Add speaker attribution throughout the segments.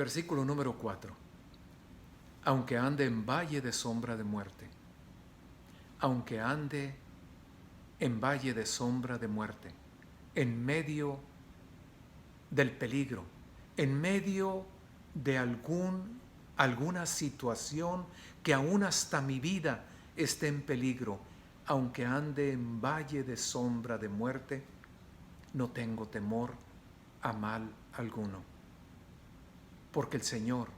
Speaker 1: Versículo número 4. Aunque ande en valle de sombra de muerte, aunque ande en valle de sombra de muerte, en medio del peligro, en medio de alguna situación que aún hasta mi vida esté en peligro, aunque ande en valle de sombra de muerte, no tengo temor a mal alguno. Porque el Señor,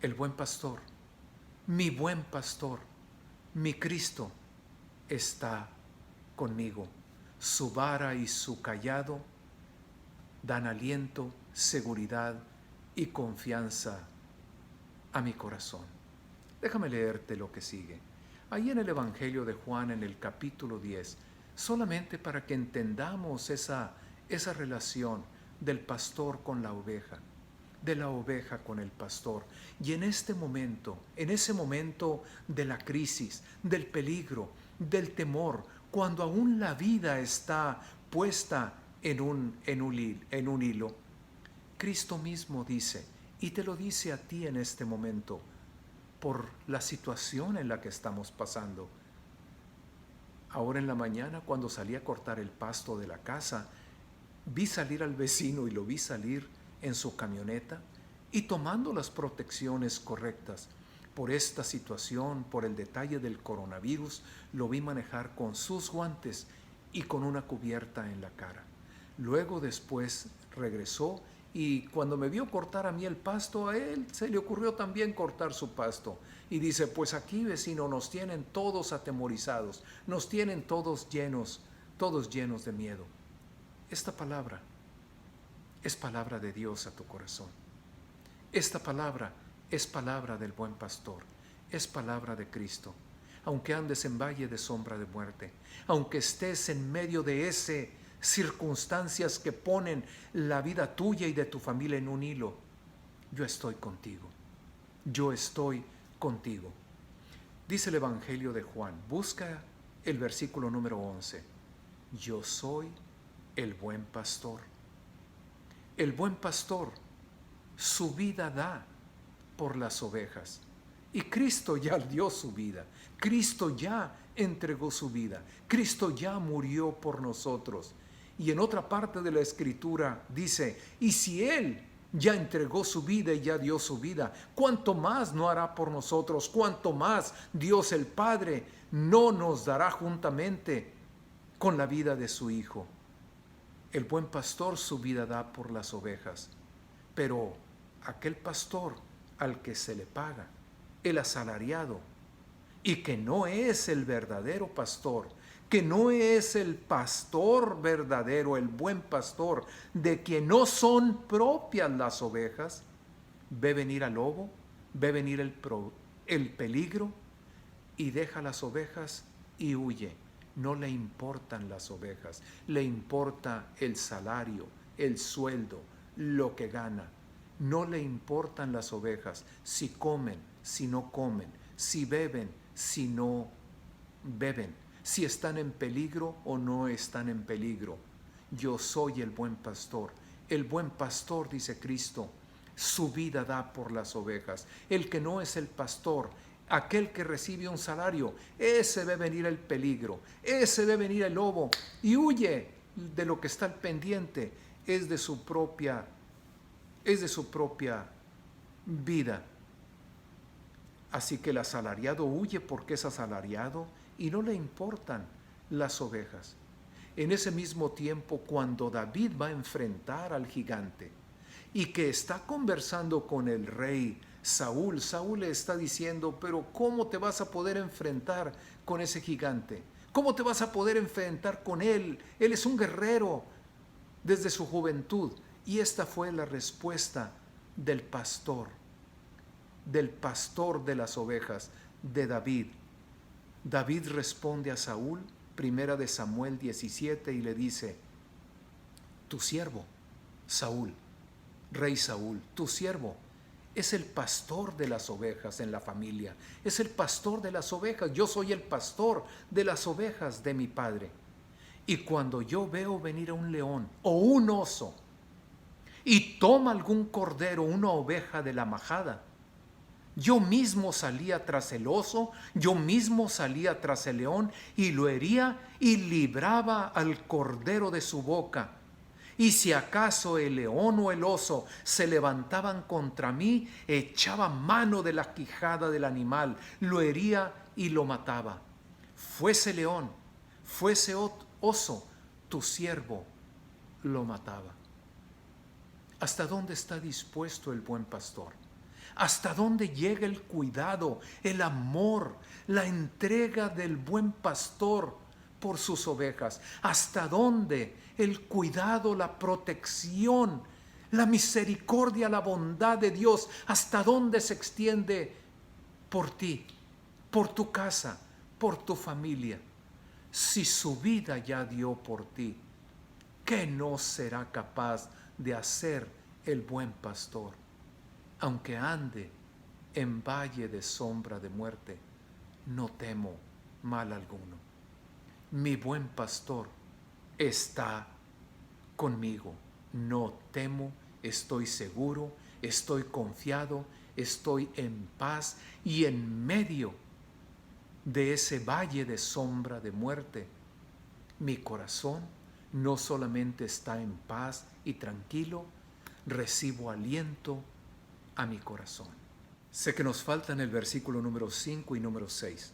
Speaker 1: el buen pastor, mi buen pastor, mi Cristo, está conmigo. Su vara y su cayado dan aliento, seguridad y confianza a mi corazón. Déjame leerte lo que sigue. Ahí en el Evangelio de Juan, en el capítulo 10, solamente para que entendamos esa relación del pastor con la oveja, de la oveja con el pastor. Y en ese momento de la crisis, del peligro, del temor, cuando aún la vida está puesta en un hilo, Cristo mismo dice, y te lo dice a ti en este momento, por la situación en la que estamos pasando. Ahora en la mañana, cuando salí a cortar el pasto de la casa, vi salir al vecino y lo vi salir en su camioneta y tomando las protecciones correctas. Por esta situación, por el detalle del coronavirus, lo vi manejar con sus guantes y con una cubierta en la cara. Luego después regresó y cuando me vio cortar a mí el pasto, a él se le ocurrió también cortar su pasto. Y dice, pues aquí, vecino, nos tienen todos atemorizados, nos tienen todos llenos de miedo. Esta palabra es palabra de Dios a tu corazón. Esta palabra es palabra del buen pastor, es palabra de Cristo. Aunque andes en valle de sombra de muerte, aunque estés en medio de circunstancias que ponen la vida tuya y de tu familia en un hilo, yo estoy contigo. Yo estoy contigo. Dice el Evangelio de Juan, busca el versículo número 11. Yo soy el buen pastor. El buen pastor su vida da por las ovejas. Y Cristo ya dio su vida. Cristo ya entregó su vida. Cristo ya murió por nosotros. Y en otra parte de la Escritura dice, y si Él ya entregó su vida y ya dio su vida, ¿cuánto más no hará por nosotros? ¿Cuánto más Dios el Padre no nos dará juntamente con la vida de su Hijo? El buen pastor su vida da por las ovejas, pero aquel pastor al que se le paga, el asalariado, y que no es el verdadero pastor, que no es el pastor verdadero, el buen pastor, de quien no son propias las ovejas, ve venir al lobo, ve venir el peligro y deja las ovejas y huye. No le importan las ovejas, le importa el salario, el sueldo, lo que gana. No le importan las ovejas, si comen, si no comen, si beben, si no beben, si están en peligro o no están en peligro. Yo soy el buen pastor. El buen pastor, dice Cristo, su vida da por las ovejas. El que no es el pastor, aquel que recibe un salario, ese ve venir el peligro, ese ve venir el lobo y huye de lo que está al pendiente, es de su propia vida. Así que el asalariado huye porque es asalariado y no le importan las ovejas. En ese mismo tiempo, cuando David va a enfrentar al gigante y que está conversando con el rey Saúl, Saúl le está diciendo, pero ¿cómo te vas a poder enfrentar con ese gigante? ¿Cómo te vas a poder enfrentar con él? Él es un guerrero desde su juventud. Y esta fue la respuesta del pastor de las ovejas, de David. David responde a Saúl, 1 Samuel 17, y le dice, tu siervo, Saúl, rey Saúl, tu siervo es el pastor de las ovejas en la familia, es el pastor de las ovejas, yo soy el pastor de las ovejas de mi padre. Y cuando yo veo venir a un león o un oso, y toma algún cordero, una oveja de la majada. Yo mismo salía tras el oso, yo mismo salía tras el león y lo hería y libraba al cordero de su boca. Y si acaso el león o el oso se levantaban contra mí, echaba mano de la quijada del animal, lo hería y lo mataba. Fuese león, fuese oso, tu siervo lo mataba. ¿Hasta dónde está dispuesto el buen pastor? ¿Hasta dónde llega el cuidado, el amor, la entrega del buen pastor por sus ovejas? ¿Hasta dónde el cuidado, la protección, la misericordia, la bondad de Dios? ¿Hasta dónde se extiende por ti, por tu casa, por tu familia? Si su vida ya dio por ti, ¿qué no será capaz de hacer el buen pastor? Aunque ande en valle de sombra de muerte, no temo mal alguno. Mi buen pastor está conmigo. No temo, estoy seguro, estoy confiado, estoy en paz, y en medio de ese valle de sombra de muerte, mi corazón no solamente está en paz y tranquilo, recibo aliento a mi corazón. Sé que nos faltan el versículo número 5 y número 6,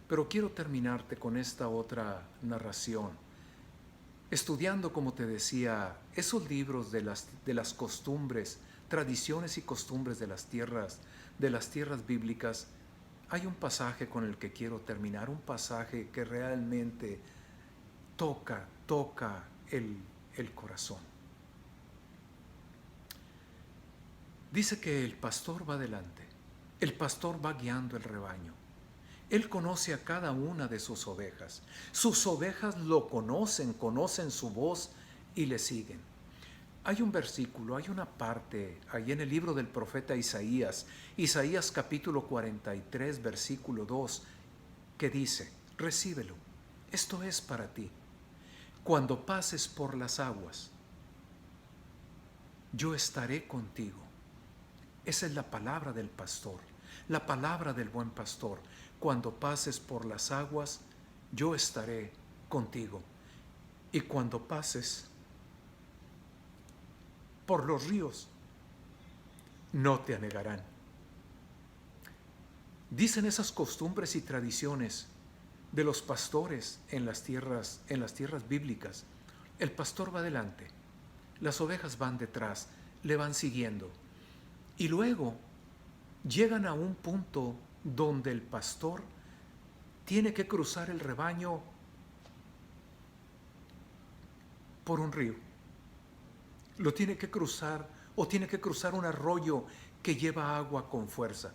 Speaker 1: pero quiero terminarte con esta otra narración. Estudiando, como te decía, esos libros de las costumbres, tradiciones y costumbres de las tierras bíblicas, hay un pasaje con el que quiero terminar, un pasaje que realmente toca el corazón. Dice que el pastor va delante, el pastor va guiando el rebaño. Él conoce a cada una de sus ovejas. Sus ovejas lo conocen su voz y le siguen. Hay un versículo, hay una parte ahí en el libro del profeta Isaías capítulo 43, versículo 2, que dice: recíbelo, esto es para ti. Cuando pases por las aguas, yo estaré contigo. Esa es la palabra del pastor, la palabra del buen pastor. Cuando pases por las aguas, yo estaré contigo. Y cuando pases por los ríos, no te anegarán. Dicen esas costumbres y tradiciones de los pastores en las tierras bíblicas. El pastor va delante, las ovejas van detrás, le van siguiendo. Y luego llegan a un punto donde el pastor tiene que cruzar el rebaño por un río. Lo tiene que cruzar, o tiene que cruzar un arroyo que lleva agua con fuerza.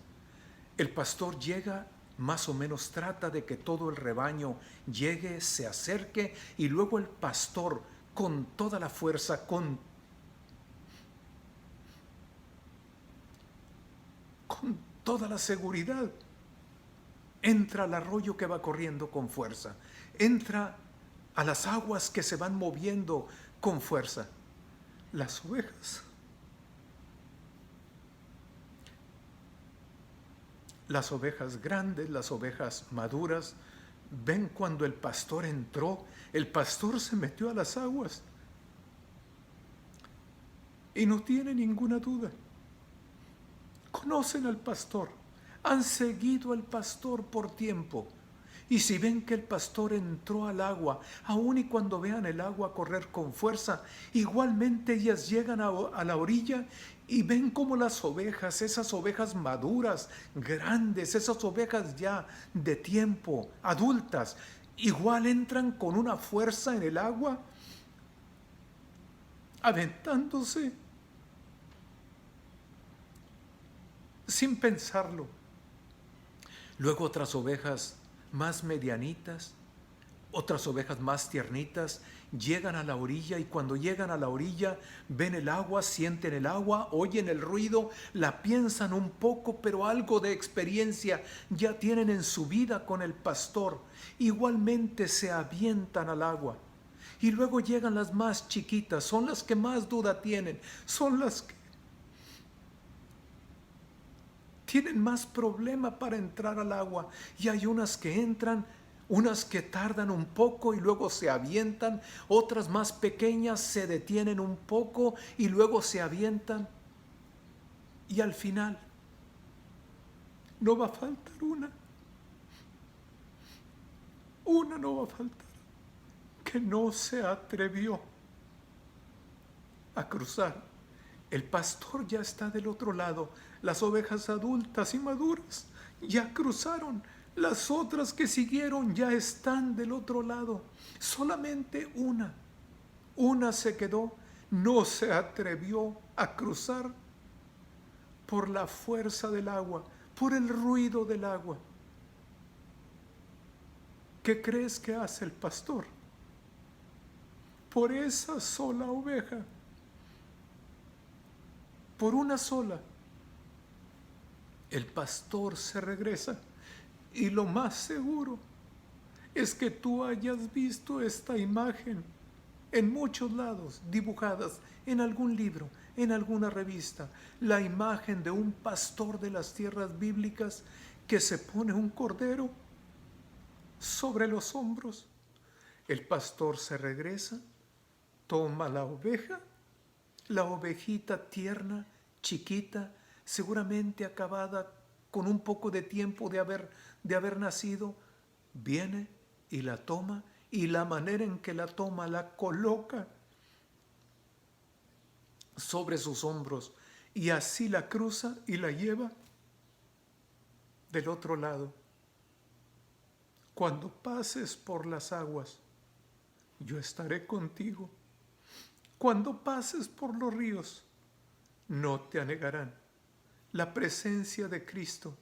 Speaker 1: El pastor llega, más o menos trata de que todo el rebaño llegue, se acerque, y luego el pastor, con toda la fuerza, con toda la seguridad, entra al arroyo que va corriendo con fuerza, entra a las aguas que se van moviendo con fuerza. Las ovejas grandes, las ovejas maduras, ven cuando el pastor entró, el pastor se metió a las aguas y no tiene ninguna duda. Conocen al pastor, han seguido al pastor por tiempo, y si ven que el pastor entró al agua, aun y cuando vean el agua correr con fuerza, igualmente ellas llegan a la orilla y ven como las ovejas, esas ovejas maduras, grandes, esas ovejas ya de tiempo, adultas, igual entran con una fuerza en el agua, aventándose sin pensarlo. Luego otras ovejas más medianitas, otras ovejas más tiernitas, llegan a la orilla, y cuando llegan a la orilla ven el agua, sienten el agua, oyen el ruido, la piensan un poco, pero algo de experiencia ya tienen en su vida con el pastor. Igualmente se avientan al agua. Y luego llegan las más chiquitas, son las que más duda tienen, son las que tienen más problema para entrar al agua. Y hay unas que entran, unas que tardan un poco y luego se avientan, otras más pequeñas se detienen un poco y luego se avientan. Y al final no va a faltar una no va a faltar, que no se atrevió a cruzar. El pastor ya está del otro lado. Las ovejas adultas y maduras ya cruzaron. Las otras que siguieron ya están del otro lado. Solamente una se quedó. No se atrevió a cruzar por la fuerza del agua, por el ruido del agua. ¿Qué crees que hace el pastor? Por esa sola oveja, por una sola, el pastor se regresa. Y lo más seguro es que tú hayas visto esta imagen en muchos lados, dibujadas en algún libro, en alguna revista, la imagen de un pastor de las tierras bíblicas que se pone un cordero sobre los hombros. El pastor se regresa, toma la ovejita tierna, chiquita, seguramente acabada con un poco de tiempo de haber nacido, viene y la toma, y la manera en que la toma la coloca sobre sus hombros y así la cruza y la lleva del otro lado. Cuando pases por las aguas, yo estaré contigo. Cuando pases por los ríos, no te anegarán. La presencia de Cristo,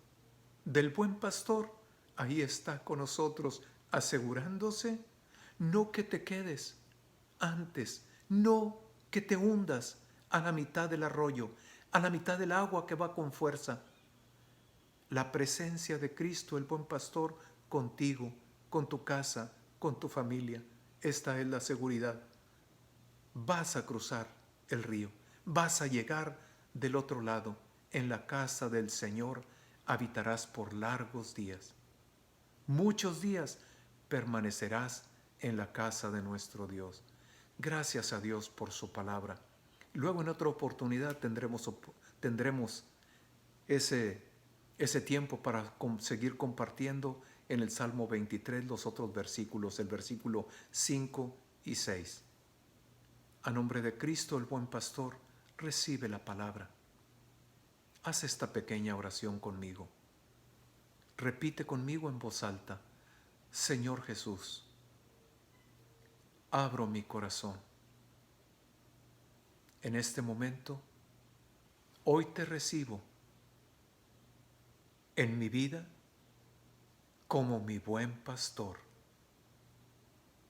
Speaker 1: del buen pastor, ahí está con nosotros, asegurándose no que te quedes antes, no que te hundas a la mitad del arroyo, a la mitad del agua que va con fuerza. La presencia de Cristo, el buen pastor, contigo, con tu casa, con tu familia. Esta es la seguridad. Vas a cruzar el río, vas a llegar del otro lado. En la casa del Señor habitarás por largos días. Muchos días permanecerás en la casa de nuestro Dios. Gracias a Dios por su palabra. Luego en otra oportunidad tendremos ese tiempo para seguir compartiendo en el Salmo 23 los otros versículos, el versículo 5 y 6. A nombre de Cristo, el buen pastor, recibe la palabra. Haz esta pequeña oración conmigo. Repite conmigo en voz alta: Señor Jesús, abro mi corazón. En este momento, hoy te recibo en mi vida como mi buen pastor.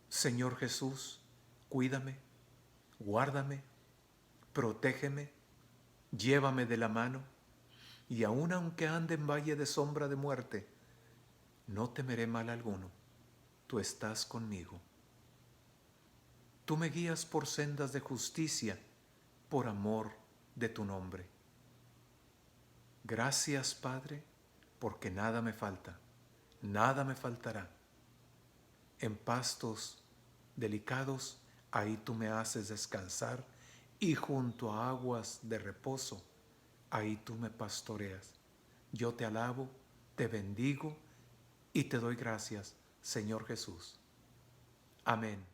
Speaker 1: Señor Jesús, cuídame, guárdame, protégeme, llévame de la mano, y aun aunque ande en valle de sombra de muerte, no temeré mal alguno. Tú estás conmigo. Tú me guías por sendas de justicia, por amor de tu nombre. Gracias, Padre, porque nada me falta, nada me faltará. En pastos delicados, ahí tú me haces descansar, y junto a aguas de reposo, ahí tú me pastoreas. Yo te alabo, te bendigo y te doy gracias, Señor Jesús. Amén.